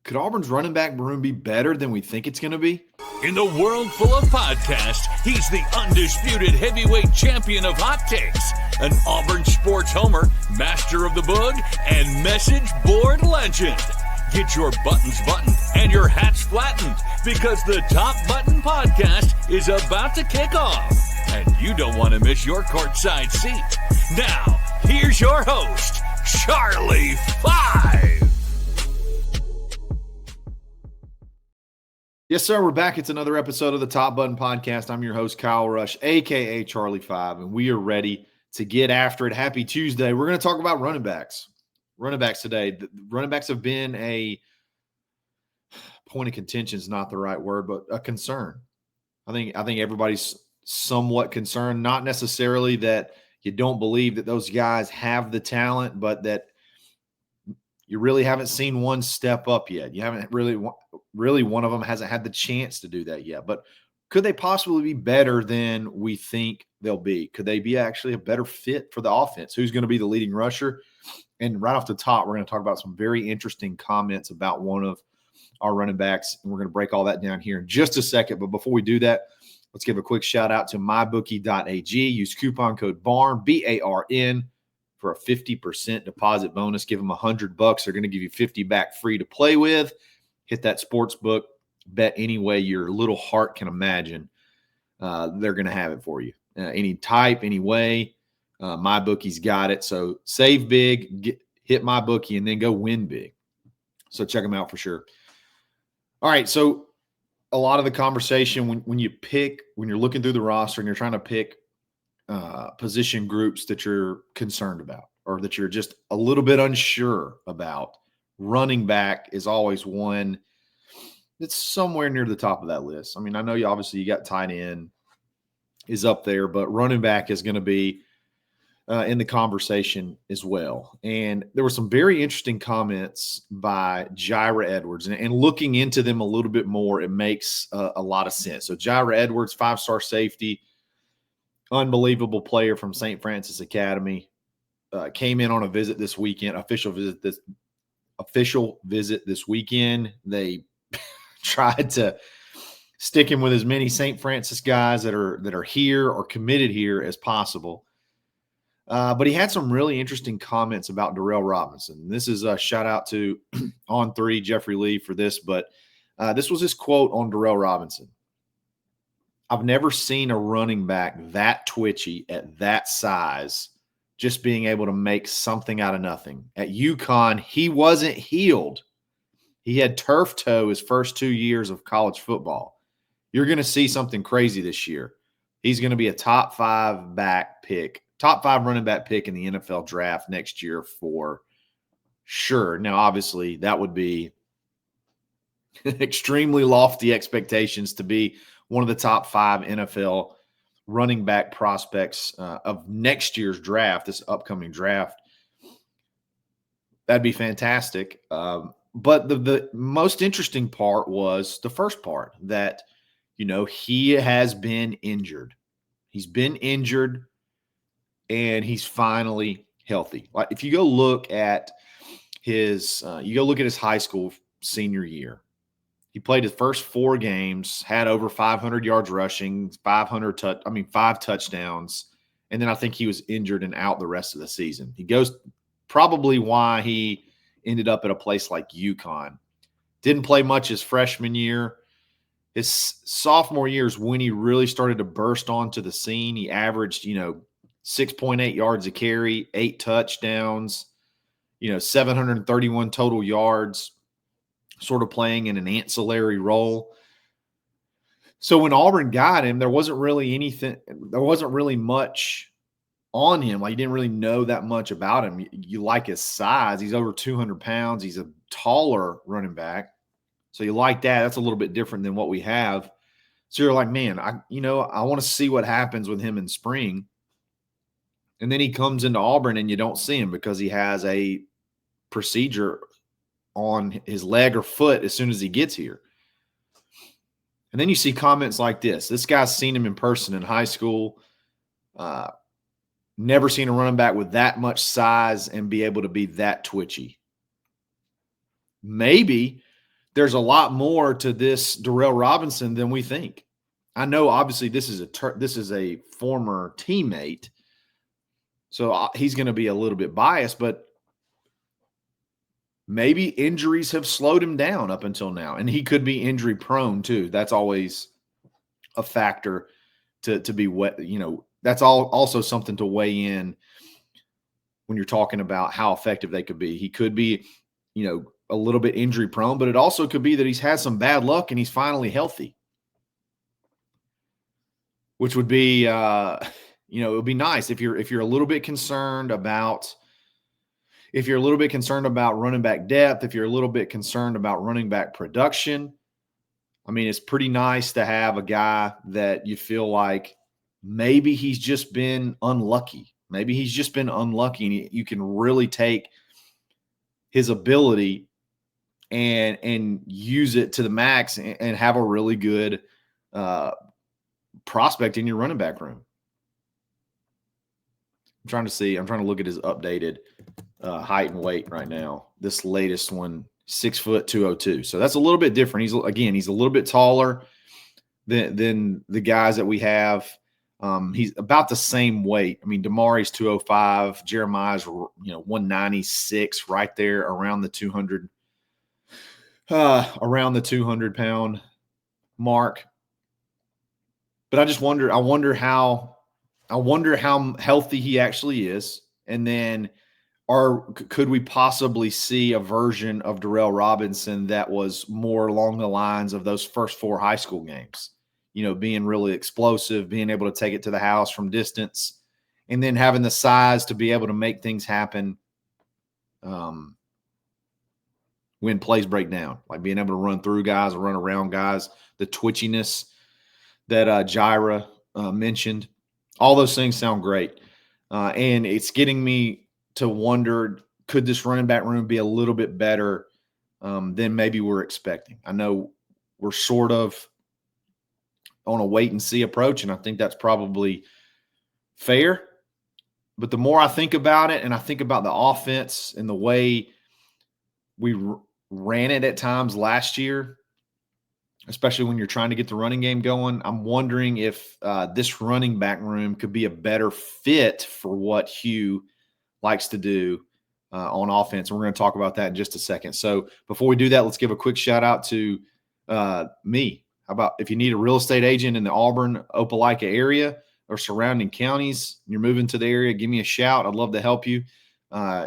Could Auburn's running back room be better than we think it's going to be? In the world full of podcasts, he's the undisputed heavyweight champion of hot takes, an Auburn sports homer, master of the boog, and message board legend. Get your buttons buttoned and your hats flattened because the Top Button Podcast is about to kick off. And you don't want to miss your courtside seat. Now, here's your host, Charlie Five. Yes, sir. We're back. It's another episode of the Top Button Podcast. I'm your host, Kyle Rush, a.k.a. Charlie Five, and we are ready to get after it. Happy Tuesday. We're going to talk about running backs. Running backs today. The running backs have been a point of contention is not the right word, but a concern. I think everybody's somewhat concerned, not necessarily that you don't believe that those guys have the talent, but that you really haven't seen one step up yet. You haven't really one of them hasn't had the chance to do that yet. But could they possibly be better than we think they'll be? Could they be actually a better fit for the offense? Who's going to be the leading rusher? And right off the top, we're going to talk about some very interesting comments about one of our running backs, and we're going to break all that down here in just a second. But before we do that, let's give a quick shout out to mybookie.ag. Use coupon code BARN, B-A-R-N, for a 50% deposit bonus. Give them $100. They're going to give you 50 back free to play with. Hit that sports book, bet any way your little heart can imagine. They're going to have it for you. Any type, any way. MyBookie's got it. So save big, hit MyBookie, and then go win big. So check them out for sure. All right, so a lot of the conversation when you're looking through the roster and you're trying to pick position groups that you're concerned about or that you're just a little bit unsure about, running back is always one that's somewhere near the top of that list. I mean, I know you got tight end is up there, but running back is going to be in the conversation as well. And there were some very interesting comments by Jireh Edwards, and looking into them a little bit more, it makes a lot of sense. So Jireh Edwards, 5-star safety, unbelievable player from St. Francis Academy, came in on a visit this weekend, official visit this weekend. They tried to stick him with as many St. Francis guys that are here or committed here as possible. But he had some really interesting comments about Durell Robinson. This is a shout out to On3 Jeffrey Lee for this, but this was his quote on Durell Robinson. I've never seen a running back that twitchy at that size, just being able to make something out of nothing. At UConn, he wasn't healed. He had turf toe his first 2 years of college football. You're going to see something crazy this year. He's going to be a top 5 running back pick in the NFL draft next year for sure. Now, obviously, that would be extremely lofty expectations to be one of the top 5 NFL running back prospects of next year's draft, this upcoming draft. That'd be fantastic. But the most interesting part was the first part that, he has been injured. He's been injured, and he's finally healthy. Like if you go look at his high school senior year, he played his first 4 games, had over 500 yards rushing, 5 touchdowns, and then I think he was injured and out the rest of the season. He goes probably why he ended up at a place like UConn. Didn't play much his freshman year. His sophomore year is when he really started to burst onto the scene. He averaged, 6.8 yards a carry, 8 touchdowns, 731 total yards, sort of playing in an ancillary role. So when Auburn got him, there wasn't really much on him. Like you didn't really know that much about him. You like his size. He's over 200 pounds. He's a taller running back. So you like that. That's a little bit different than what we have. So you're like, man, I want to see what happens with him in spring. And then he comes into Auburn and you don't see him because he has a procedure on his leg or foot as soon as he gets here. And then you see comments like this. This guy's seen him in person in high school. Never seen a running back with that much size and be able to be that twitchy. Maybe there's a lot more to this Durell Robinson than we think. I know, obviously, this is a former teammate, so he's going to be a little bit biased, but maybe injuries have slowed him down up until now, and he could be injury prone too. That's always a factor to be wet. That's also something to weigh in when you're talking about how effective they could be. He could be, a little bit injury prone, but it also could be that he's had some bad luck and he's finally healthy, which would be, it would be nice if you're a little bit concerned about. If you're a little bit concerned about running back depth, if you're a little bit concerned about running back production, I mean, it's pretty nice to have a guy that you feel like maybe he's just been unlucky. Maybe he's just been unlucky, and you can really take his ability and use it to the max and have a really good prospect in your running back room. I'm trying to look at his updated height and weight right now. This latest one, 6 foot 202. So that's a little bit different. He's a little bit taller than the guys that we have. He's about the same weight. I mean, Damari's 205, Jeremiah's 196, right there around the 200 pound mark. But I wonder how healthy he actually is, and then could we possibly see a version of Durell Robinson that was more along the lines of those first 4 high school games? Being really explosive, being able to take it to the house from distance, and then having the size to be able to make things happen when plays break down, like being able to run through guys or run around guys, the twitchiness that Jireh mentioned. All those things sound great. And it's getting me to wonder, could this running back room be a little bit better than maybe we're expecting? I know we're sort of on a wait and see approach, and I think that's probably fair. But the more I think about it, and I think about the offense and the way we ran it at times last year, especially when you're trying to get the running game going, I'm wondering if this running back room could be a better fit for what Hugh likes to do on offense. And we're going to talk about that in just a second. So before we do that, let's give a quick shout out to me. How about if you need a real estate agent in the Auburn, Opelika area or surrounding counties, you're moving to the area, give me a shout. I'd love to help you.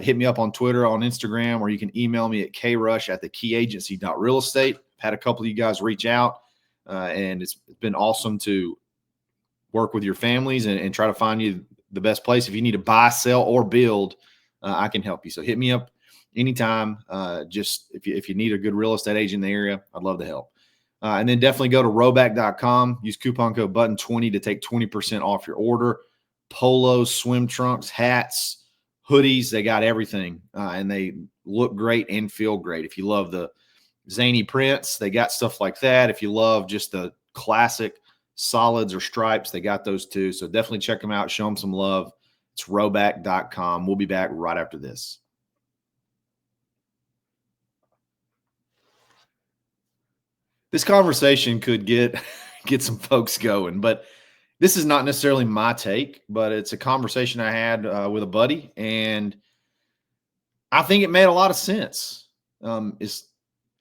Hit me up on Twitter, on Instagram, or you can email me at krush@thekeyagency.realestate. Had a couple of you guys reach out, and it's been awesome to work with your families and try to find you the best place. If you need to buy, sell, or build, I can help you. So hit me up anytime. Just if you need a good real estate agent in the area, I'd love to help. And then definitely go to rowback.com. Use coupon code BUTTON20 to take 20% off your order. Polos, swim trunks, hats, hoodies, they got everything. And they look great and feel great. If you love the zany prints, they got stuff like that. If you love just the classic solids or stripes, they got those too. So definitely check them out. Show them some love. It's rowback.com. We'll be back right after this. This conversation could get some folks going, but this is not necessarily my take, but it's a conversation I had with a buddy, and I think it made a lot of sense. And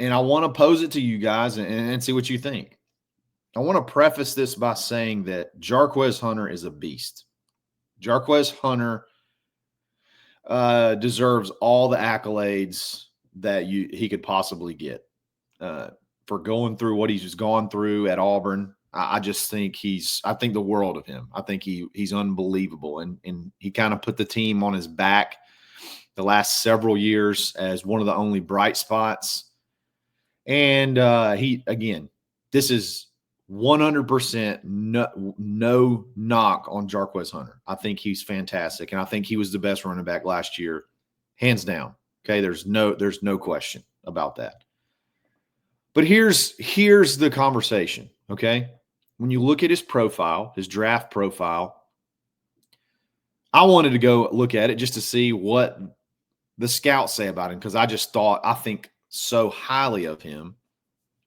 I want to pose it to you guys and see what you think. I want to preface this by saying that Jarquez Hunter is a beast. Jarquez Hunter deserves all the accolades that he could possibly get for going through what he's gone through at Auburn. I just think I think the world of him. I think he's unbelievable, and he kind of put the team on his back the last several years as one of the only bright spots. And this is 100% no knock on Jarquez Hunter. I think he's fantastic, and I think he was the best running back last year, hands down. Okay, there's no question about that. But here's the conversation, okay? When you look at his profile, his draft profile, I wanted to go look at it just to see what the scouts say about him, because I think so highly of him.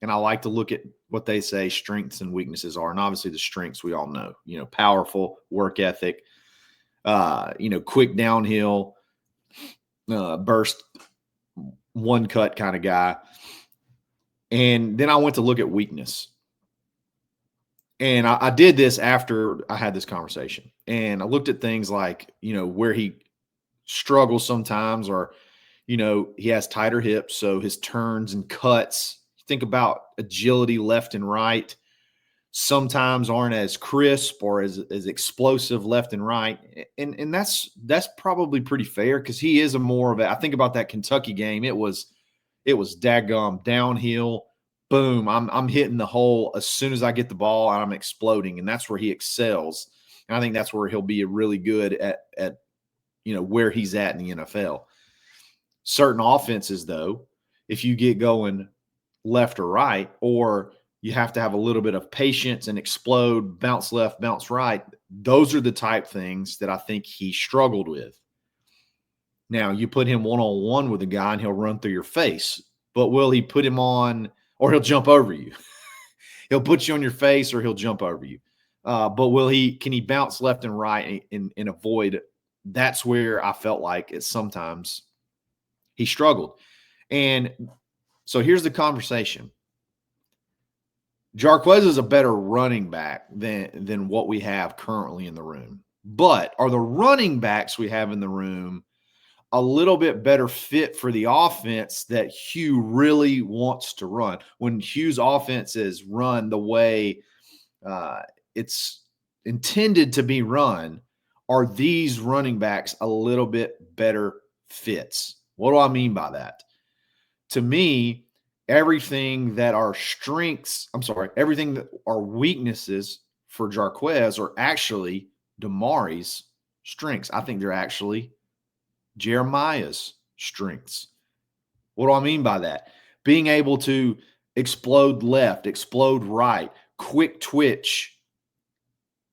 and I like to look at what they say strengths and weaknesses are. And obviously the strengths we all know, powerful, work ethic, quick downhill, burst, one cut kind of guy. And then I went to look at weakness. And I did this after I had this conversation. And I looked at things like, where he struggles sometimes, or, he has tighter hips. So his turns and cuts, think about agility left and right, sometimes aren't as crisp or as explosive left and right. And that's probably pretty fair, because he is I think about that Kentucky game. It was daggum downhill. Boom, I'm hitting the hole as soon as I get the ball, and I'm exploding, and that's where he excels. And I think that's where he'll be really good at where he's at in the NFL. Certain offenses, though, if you get going left or right, or you have to have a little bit of patience and explode, bounce left, bounce right, those are the type things that I think he struggled with. Now, you put him one-on-one with a guy and he'll run through your face, but will he put him on, or he'll jump over you? He'll put you on your face, or he'll jump over you. But can he bounce left and right and avoid? That's where I felt like sometimes he struggled. And so here's the conversation. Jarquez is a better running back than what we have currently in the room. But are the running backs we have in the room a little bit better fit for the offense that Hugh really wants to run? When Hugh's offense is run the way it's intended to be run, are these running backs a little bit better fits? What do I mean by that? To me, everything that our weaknesses for Jarquez are actually Damari's strengths. I think they're actually Jeremiah's strengths. What do I mean by that? Being able to explode left, explode right, quick twitch,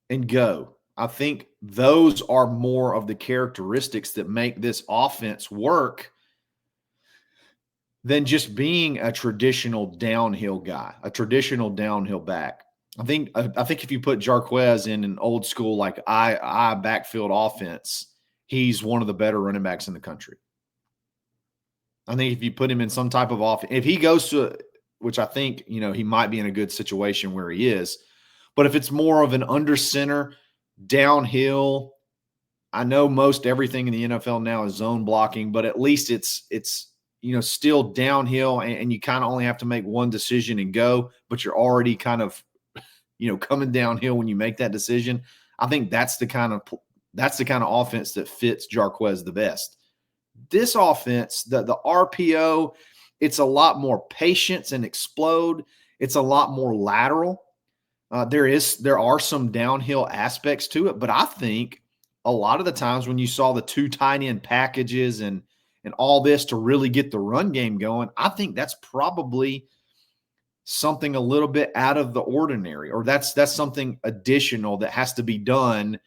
and go. I think those are more of the characteristics that make this offense work than just being a traditional downhill guy, a traditional downhill back. I think if you put Jarquez in an old school like I backfield offense, he's one of the better running backs in the country. I think if you put him in some type of offense, if he goes to, which I think, he might be in a good situation where he is, but if it's more of an under center, downhill, I know most everything in the NFL now is zone blocking, but at least it's still downhill, and you kind of only have to make one decision and go, but you're already kind of, coming downhill when you make that decision. I think that's the kind of offense that fits Jarquez the best. This offense, the RPO, it's a lot more patience and explode. It's a lot more lateral. There are some downhill aspects to it, but I think a lot of the times when you saw the two tight end packages and all this to really get the run game going, I think that's probably something a little bit out of the ordinary, or that's something additional that has to be done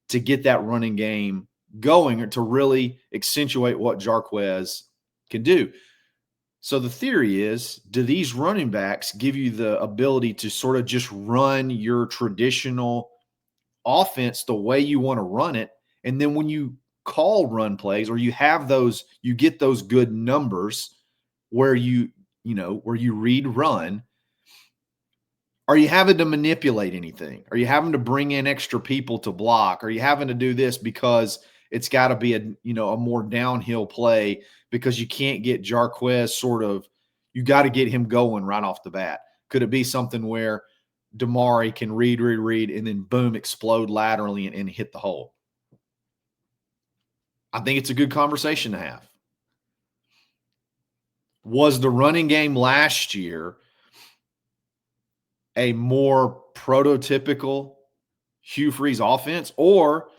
to get that running game going, or to really accentuate what Jarquez can do. So the theory is, do these running backs give you the ability to sort of just run your traditional offense the way you want to run it? And then when you call run plays, or you get those good numbers where you read run, are you having to manipulate anything? Are you having to bring in extra people to block? Are you having to do this because it's got to be a more downhill play, because you can't get Jarquez you got to get him going right off the bat? Could it be something where Damari can read, and then boom, explode laterally and hit the hole? I think it's a good conversation to have. Was the running game last year a more prototypical Hugh Freeze offense, or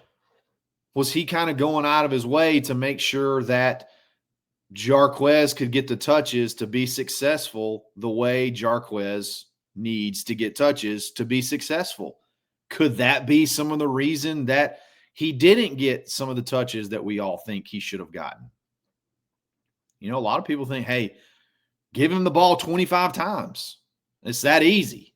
was he kind of going out of his way to make sure that Jarquez could get the touches to be successful the way Jarquez needs to get touches to be successful? Could that be some of the reason that he didn't get some of the touches that we all think he should have gotten? A lot of people think, hey, give him the ball 25 times. It's that easy.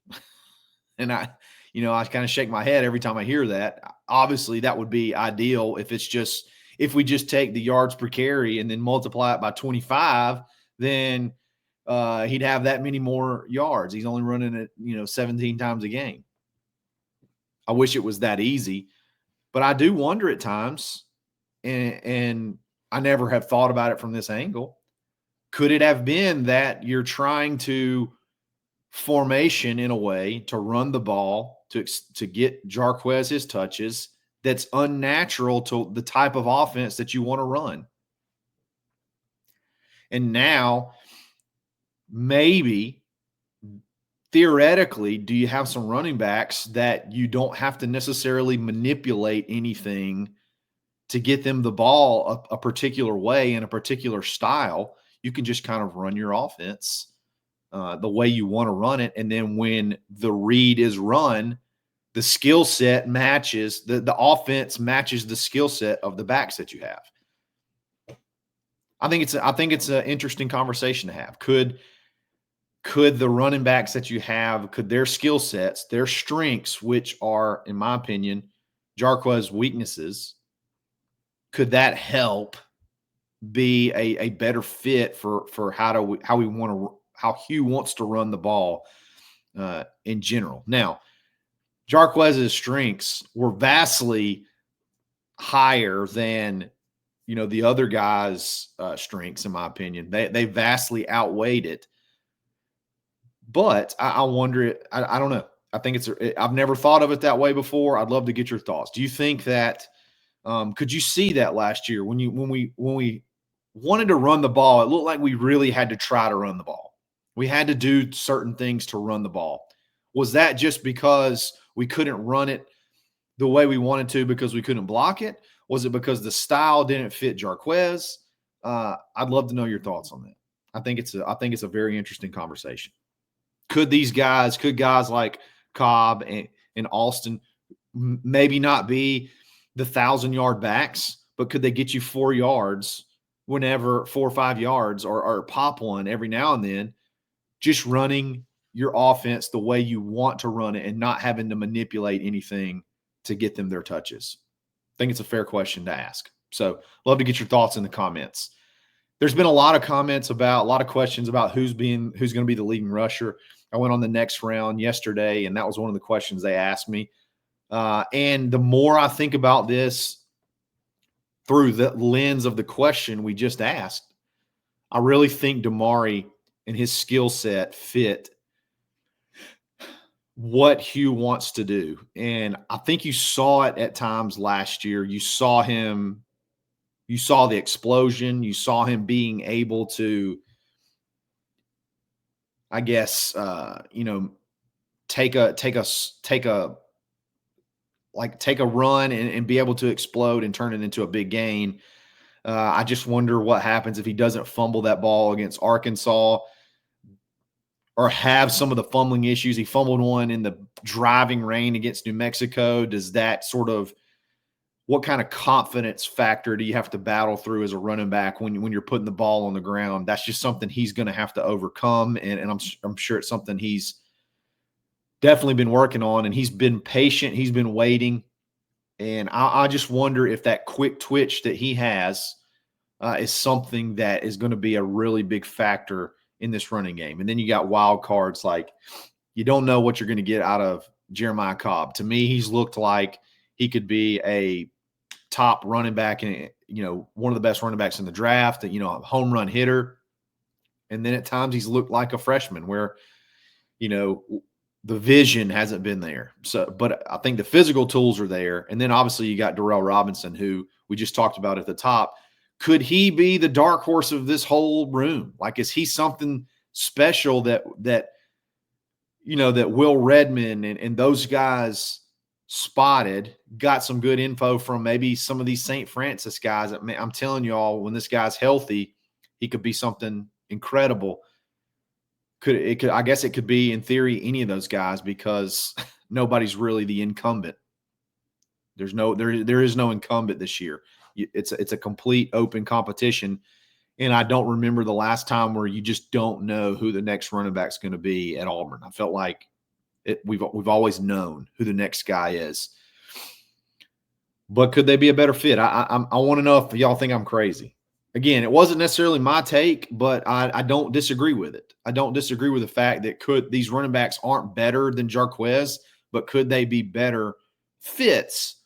And I kind of shake my head every time I hear that. Obviously, that would be ideal if we just take the yards per carry and then multiply it by 25, then he'd have that many more yards. He's only running it, 17 times a game. I wish it was that easy, but I do wonder at times, and I never have thought about it from this angle. Could it have been that you're trying to formation in a way to run the ball to get Jarquez his touches that's unnatural to the type of offense that you want to run? And now, maybe theoretically, do you have some running backs that you don't have to necessarily manipulate anything to get them the ball a particular way in a particular style? You can just kind of run your offense the way you want to run it. And then when the read is run, the skill set matches, the offense matches the skill set of the backs that you have. I think it's an interesting conversation to have. Could the running backs that you have, could their skill sets, their strengths, which are, in my opinion, Jarquez's weaknesses, could that help be a better fit for how Hugh wants to run the ball in general? Now, Jarquez's strengths were vastly higher than the other guys' strengths, in my opinion. They vastly outweighed it. But I wonder, I don't know. I think I've never thought of it that way before. I'd love to get your thoughts. Do you think that could you see that last year when we wanted to run the ball, it looked like we really had to try to run the ball. We had to do certain things to run the ball. Was that just because we couldn't run it the way we wanted to because we couldn't block it? Was it because the style didn't fit Jarquez? I'd love to know your thoughts on that. I think it's a very interesting conversation. Could guys like Cobb and Alston maybe not be the 1,000-yard backs, but could they get you 4 yards whenever, 4 or 5 yards, or pop one every now and then, just running your offense the way you want to run it and not having to manipulate anything to get them their touches? I think it's a fair question to ask. So love to get your thoughts in the comments. There's been a lot of questions about who's going to be the leading rusher. I went on the next round yesterday, and that was one of the questions they asked me. And the more I think about this through the lens of the question we just asked, I really think Damari and his skill set fit what Hugh wants to do. And I think you saw it at times last year. You saw the explosion. You saw him being able to, I guess, take a run and be able to explode and turn it into a big gain. I just wonder what happens if he doesn't fumble that ball against Arkansas or have some of the fumbling issues. He fumbled one in the driving rain against New Mexico. Does that what kind of confidence factor do you have to battle through as a running back when you're putting the ball on the ground? That's just something he's going to have to overcome. And I'm sure it's something he's definitely been working on, and he's been patient. He's been waiting. And I just wonder if that quick twitch that he has is something that is going to be a really big factor in this running game. And then you got wild cards, like you don't know what you're going to get out of Jeremiah Cobb. To me, he's looked like he could be a top running back and, one of the best running backs in the draft, a home run hitter. And then at times he's looked like a freshman where, the vision hasn't been there. So, but I think the physical tools are there. And then obviously you got Durell Robinson, who we just talked about at the top. Could he be the dark horse of this whole room? Like, is he something special that Will Redmond and those guys spotted, got some good info from maybe some of these St. Francis guys? I'm telling you all, when this guy's healthy, he could be something incredible. I guess it could be, in theory, any of those guys, because nobody's really the incumbent. There is no incumbent this year. It's a complete open competition. And I don't remember the last time where you just don't know who the next running back is going to be at Auburn. I felt like we've always known who the next guy is. But could they be a better fit? I want to know if y'all think I'm crazy. Again, it wasn't necessarily my take, but I don't disagree with it. I don't disagree with the fact that these running backs aren't better than Jarquez, but could they be better fits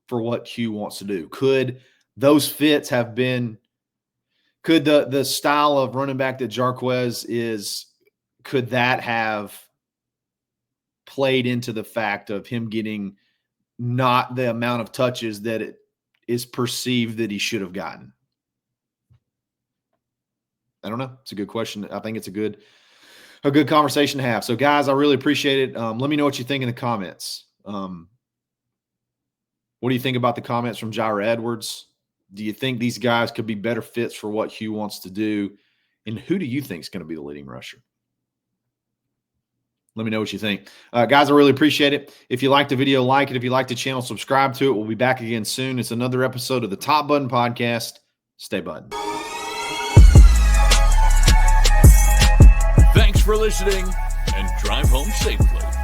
for what Hugh wants to do? Could those fits have been – could the style of running back that Jarquez is, could that have played into the fact of him getting not the amount of touches that it is perceived that he should have gotten? I don't know. It's a good question. I think it's a good conversation to have. So, guys, I really appreciate it. Let me know what you think in the comments. What do you think about the comments from Jireh Edwards? Do you think these guys could be better fits for what Hugh wants to do? And who do you think is going to be the leading rusher? Let me know what you think. Guys, I really appreciate it. If you liked the video, like it. If you like the channel, subscribe to it. We'll be back again soon. It's another episode of the Top Button Podcast. Stay buttoned. Thanks for listening, and drive home safely.